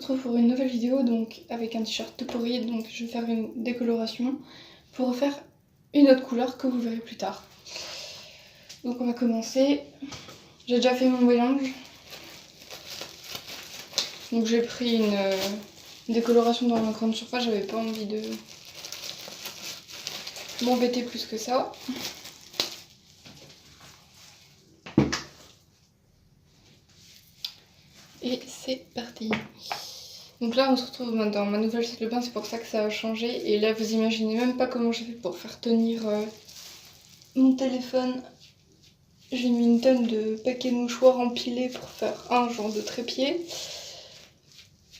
retrouve pour une nouvelle vidéo, donc avec un t-shirt tout pourri, donc je vais faire une décoloration pour refaire une autre couleur que vous verrez plus tard. Donc on va commencer. J'ai déjà fait mon mélange. Donc j'ai pris une décoloration dans ma grande surface, j'avais pas envie de m'embêter plus que ça. Et c'est parti. Donc là on se retrouve dans ma nouvelle salle de bain, c'est pour ça que ça a changé. Et là vous imaginez même pas comment j'ai fait pour faire tenir mon téléphone. J'ai mis une tonne de paquets de mouchoirs empilés pour faire un genre de trépied.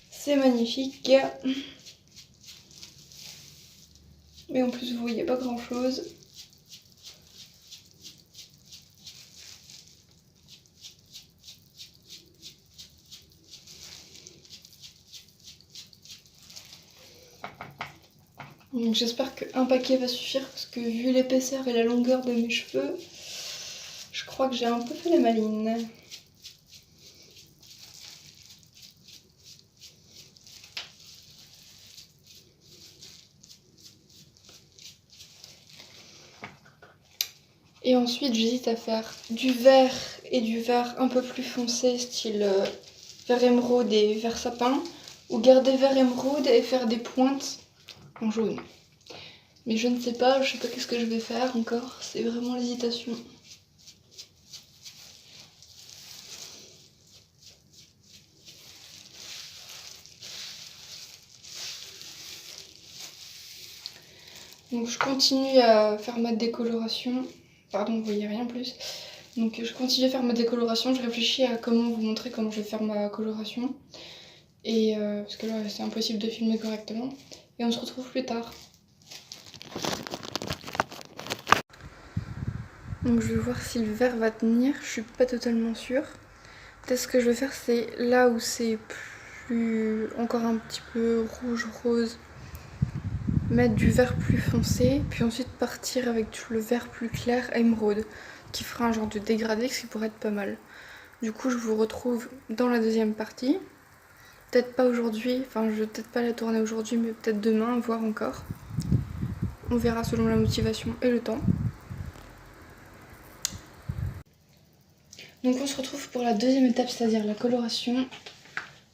C'est magnifique. Mais en plus vous voyez pas grand chose. Donc j'espère qu'un paquet va suffire parce que vu l'épaisseur et la longueur de mes cheveux, je crois que j'ai un peu fait la maline. Et ensuite j'hésite à faire du vert et du vert un peu plus foncé, style vert émeraude et vert sapin, ou garder vert émeraude et faire des pointes en jaune. Mais je ne sais pas qu'est-ce que je vais faire encore, c'est vraiment l'hésitation. Donc je continue à faire ma décoloration. Pardon, vous voyez rien plus. Donc je continue à faire ma décoloration. Je réfléchis à comment vous montrer comment je vais faire ma coloration. Et parce que là c'est impossible de filmer correctement. Et on se retrouve plus tard. Donc je vais voir si le vert va tenir. Je suis pas totalement sûre. Peut-être ce que je vais faire, c'est là où c'est plus encore un petit peu rouge rose, mettre du vert plus foncé, puis ensuite partir avec le vert plus clair émeraude, qui fera un genre de dégradé, ce qui pourrait être pas mal. Du coup je vous retrouve dans la deuxième partie. Peut-être pas aujourd'hui, enfin je vais peut-être pas la tourner aujourd'hui, mais peut-être demain, voire encore. On verra selon la motivation et le temps. Donc on se retrouve pour la deuxième étape, c'est-à-dire la coloration.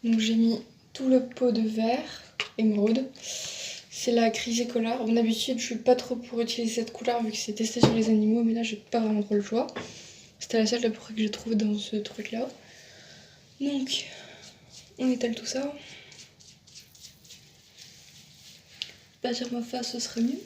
Donc j'ai mis tout le pot de vert émeraude. C'est la Chrysocolor. D'habitude je suis pas trop pour utiliser cette couleur vu que c'est testé sur les animaux, mais là j'ai pas vraiment trop le choix. C'était la seule que j'ai trouvée dans ce truc là. Donc on étale tout ça. Pas sur ma face, ce serait mieux.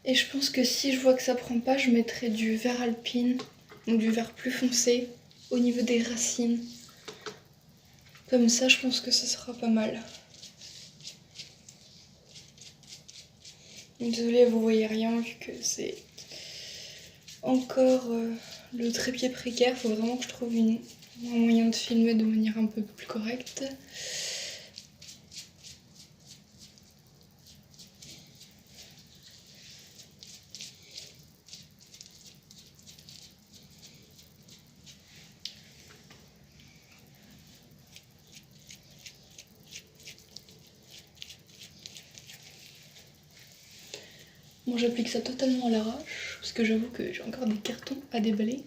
Et je pense que si je vois que ça prend pas, je mettrai du vert alpine, donc du vert plus foncé, au niveau des racines. Comme ça, je pense que ça sera pas mal. Désolée, vous voyez rien vu que c'est encore le trépied précaire. Faut vraiment que je trouve un moyen de filmer de manière un peu plus correcte. Bon, j'applique ça totalement à l'arrache, parce que j'avoue que j'ai encore des cartons à déballer.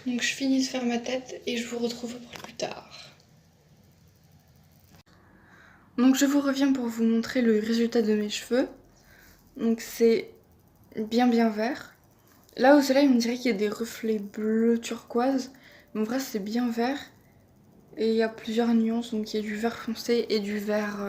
Donc je finis de faire ma tête et je vous retrouve plus tard. Donc je vous reviens pour vous montrer le résultat de mes cheveux. Donc c'est bien vert. Là au soleil on dirait qu'il y a des reflets bleu turquoise. Mais en vrai c'est bien vert. Et il y a plusieurs nuances. Donc il y a du vert foncé et du vert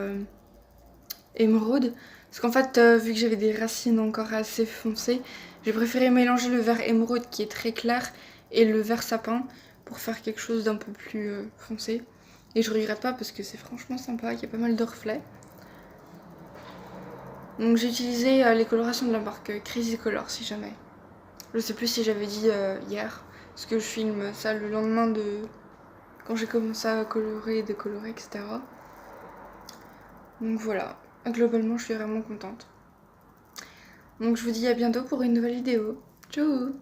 émeraude. Parce qu'en fait, vu que j'avais des racines encore assez foncées, j'ai préféré mélanger le vert émeraude qui est très clair et le vert sapin pour faire quelque chose d'un peu plus foncé. Et je regrette pas parce que c'est franchement sympa, il y a pas mal de reflets. Donc j'ai utilisé les colorations de la marque Crazy Color si jamais. Je sais plus si j'avais dit hier, parce que je filme ça le lendemain de quand j'ai commencé à colorer, décolorer, etc. Donc voilà, globalement je suis vraiment contente. Donc je vous dis à bientôt pour une nouvelle vidéo. Ciao!